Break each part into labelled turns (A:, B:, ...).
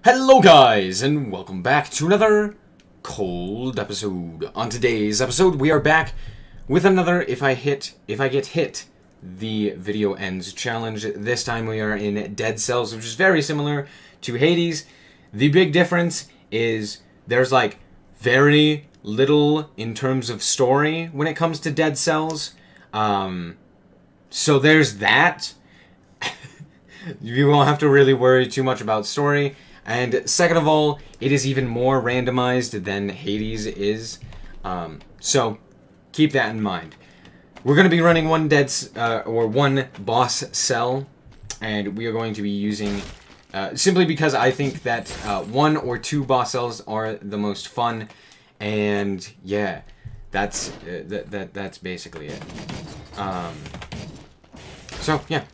A: Hello guys, and welcome back to another cold episode. On today's episode, we are back with another if I get hit, the video ends challenge. This time we are in Dead Cells, which is very similar to Hades. The big difference is there's like very little in terms of story when it comes to Dead Cells. So there's that. You won't have to really worry too much about story. And second of all, it is even more randomized than Hades is. So keep that in mind. We're going to be running one boss cell, and we are going to be using simply because I think that one or two boss cells are the most fun, and yeah, that's basically it. So yeah,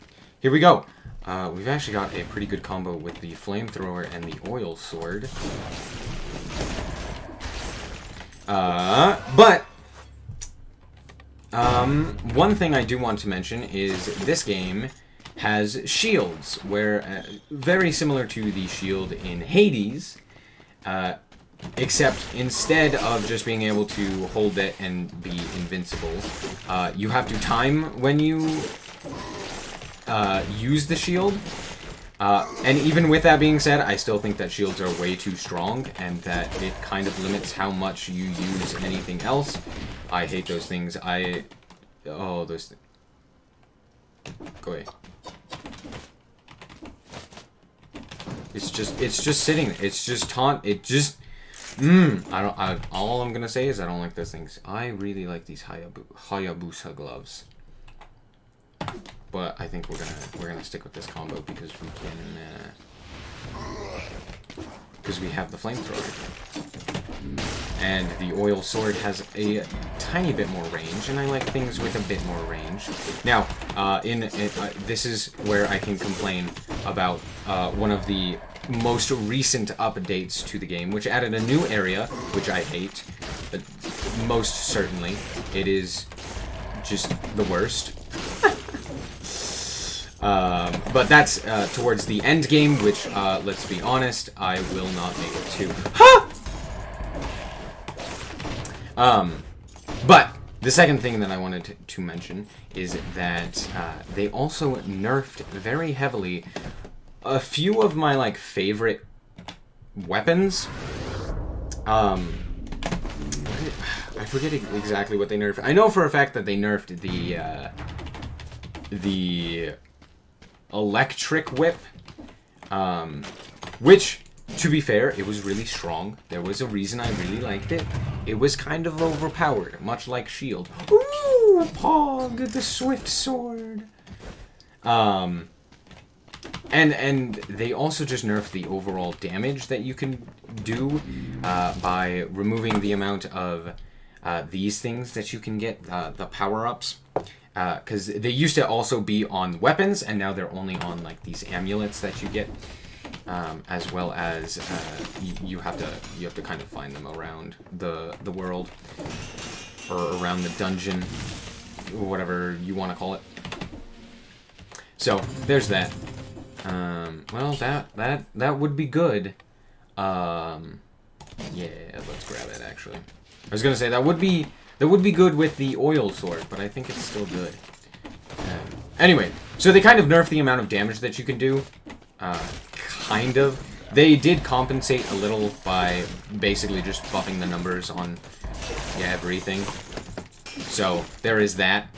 A: here we go. We've actually got a pretty good combo with the flamethrower and the oil sword. One thing I do want to mention is this game has shields, where very similar to the shield in Hades, except instead of just being able to hold it and be invincible, you have to time when you use the shield. And even with that being said, I still think that shields are way too strong, and that it kind of limits how much you use anything else. I hate those things. Those things. Go away. It's just sitting. It's just taunt. It just. All I'm gonna say is I don't like those things. I really like these Hayabusa gloves. But I think we're gonna stick with this combo because we have the flamethrower, and the oil sword has a tiny bit more range, and I like things with a bit more range. Now, this is where I can complain about one of the most recent updates to the game, which added a new area, which I hate. But most certainly, it is just the worst. But that's towards the end game, which, let's be honest, I will not make it to. But the second thing that I wanted to mention is that they also nerfed very heavily a few of my favorite weapons. I forget exactly what they nerfed. I know for a fact that they nerfed the electric whip, which, to be fair, it was really strong. There was a reason I really liked it. It was kind of overpowered, much like Shield. Ooh, Pog, the swift sword. And they also just nerfed the overall damage that you can do by removing the amount of these things that you can get, the power-ups. Because they used to also be on weapons, and now they're only on these amulets that you get, as well as you have to kind of find them around the world, or around the dungeon, whatever you want to call it. So there's that. Well, that would be good. Yeah, let's grab it. Actually, I was gonna say that would be good with the oil sword, but I think it's still good. Anyway, so they kind of nerfed the amount of damage that you can do. Kind of. They did compensate a little by basically just buffing the numbers on everything. So there is that.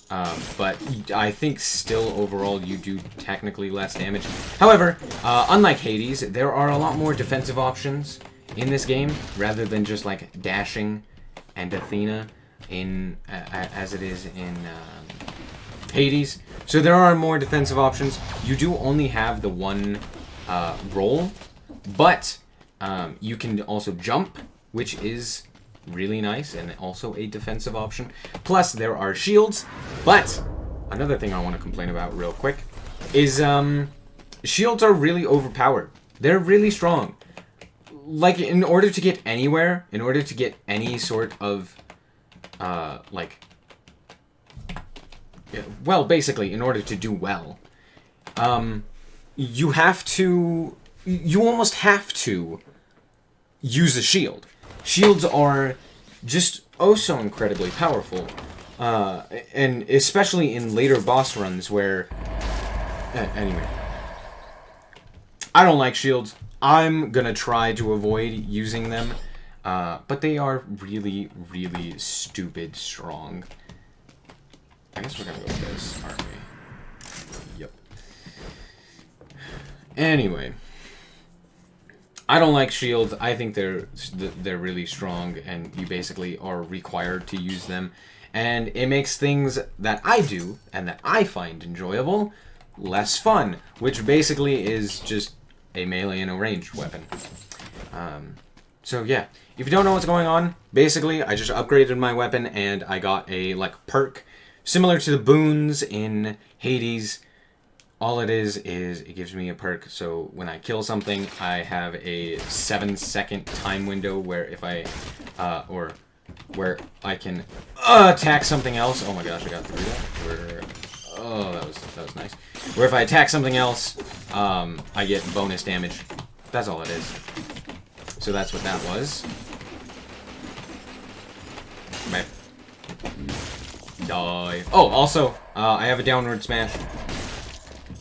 A: But I think still overall you do technically less damage. However, unlike Hades, there are a lot more defensive options in this game, rather than just dashing and Athena as it is in Hades. So there are more defensive options. You do only have the one roll, but you can also jump, which is really nice and also a defensive option. Plus there are shields. But another thing I want to complain about real quick is shields are really overpowered. They're really strong. In order to get anywhere, in order to get any sort of, basically, in order to do well, you have to you almost have to use a shield. Shields are just oh so incredibly powerful. And especially in later boss runs where... anyway. I don't like shields. I'm gonna try to avoid using them. But they are really, really stupid strong. I guess we're gonna go with this, aren't we? Yep. Anyway. I don't like shields. I think they're really strong, and you basically are required to use them. And it makes things that I do, and that I find enjoyable, less fun. Which basically is just a melee and a ranged weapon. So yeah, if you don't know what's going on, basically I just upgraded my weapon and I got a perk similar to the boons in Hades. All it is it gives me a perk, so when I kill something, I have a 7-second time window where if I, where I can attack something else. Oh my gosh, I got through that. Oh, that was nice. Where if I attack something else, I get bonus damage. That's all it is. So that's what that was. Bye. Die. Oh, also, I have a downward smash.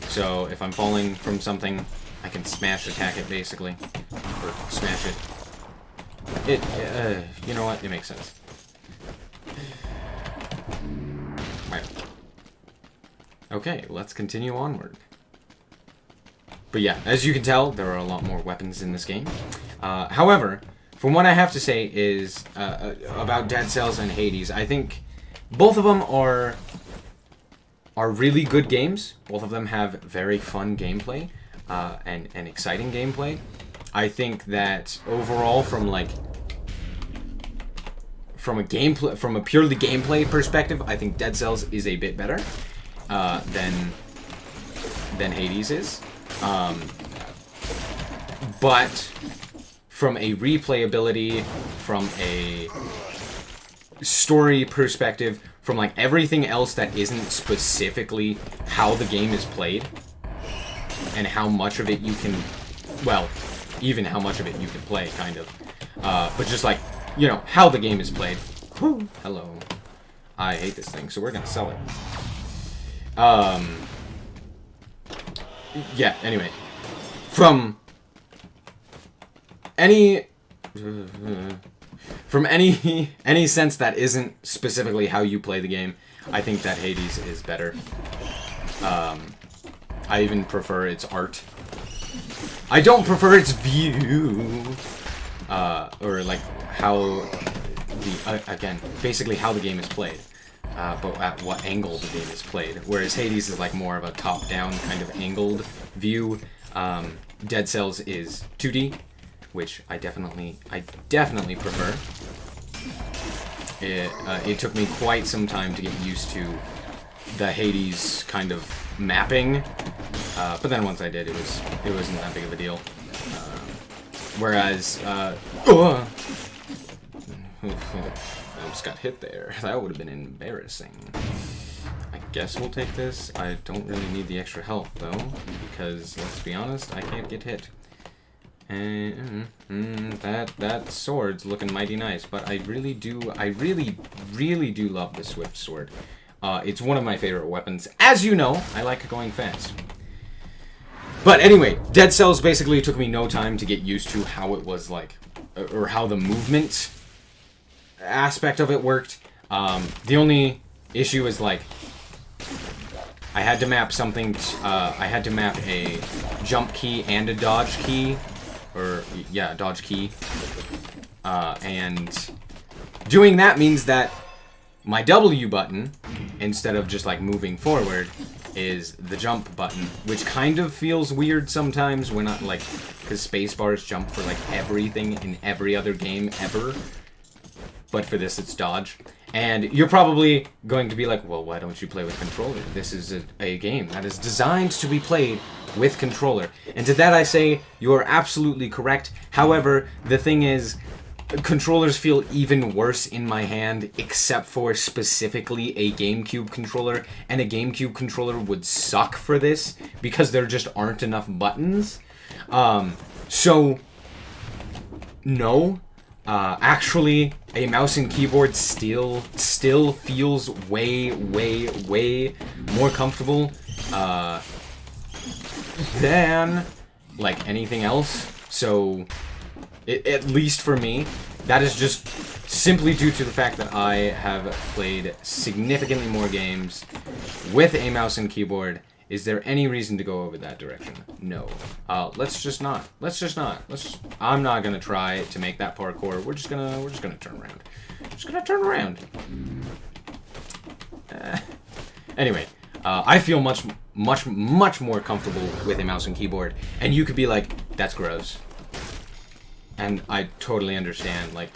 A: So if I'm falling from something, I can smash attack it, basically. Or smash it. You know what? It makes sense. Right. Okay, let's continue onward. But yeah, as you can tell, there are a lot more weapons in this game. However, from what I have to say is about Dead Cells and Hades, I think both of them are really good games. Both of them have very fun gameplay and exciting gameplay. I think that overall, from a purely gameplay perspective, I think Dead Cells is a bit better than Hades is. But from a replayability, from a story perspective, from everything else that isn't specifically how the game is played and how much of it you can, well, even how much of it you can play, kind of. But just how the game is played. Whew, hello. I hate this thing, so we're gonna sell it. Yeah, anyway. From any sense that isn't specifically how you play the game, I think that Hades is better. I even prefer its art. I don't prefer its view. Or how again, basically how the game is played. But at what angle the game is played. Whereas Hades is more of a top-down kind of angled view. Dead Cells is 2D, which I definitely prefer. It took me quite some time to get used to the Hades kind of mapping, but then once I did, it wasn't that big of a deal. Whereas, I almost got hit there. That would have been embarrassing. I guess we'll take this. I don't really need the extra health though, because let's be honest, I can't get hit. And that sword's looking mighty nice, but I really do love the Swift Sword. It's one of my favorite weapons. As you know, I like going fast. But anyway, Dead Cells basically took me no time to get used to how it was or how the movement aspect of it worked. The only issue is I had to map something. I had to map a jump key and a dodge key. Or, yeah, dodge key. And doing that means that my W button, instead of just moving forward, is the jump button, which kind of feels weird sometimes when because spacebars jump for everything in every other game ever. But for this, it's dodge. And you're probably going to be like, well, why don't you play with controller? This is a game that is designed to be played with controller. And to that I say, you're absolutely correct. However, the thing is, controllers feel even worse in my hand, except for specifically a GameCube controller. And a GameCube controller would suck for this, because there just aren't enough buttons.
B: So, no. Actually, a mouse and keyboard still feels way more comfortable than like anything else. So, at least for me, that is just simply due to the fact that I have played significantly more games with a mouse and keyboard. Is there any reason to go over that direction? No. Let's just not. I'm not gonna try to make that parkour. We're just gonna turn around. Just gonna turn around. Anyway, I feel much more comfortable with a mouse and keyboard. And you could be like, that's gross. And I totally understand. Like,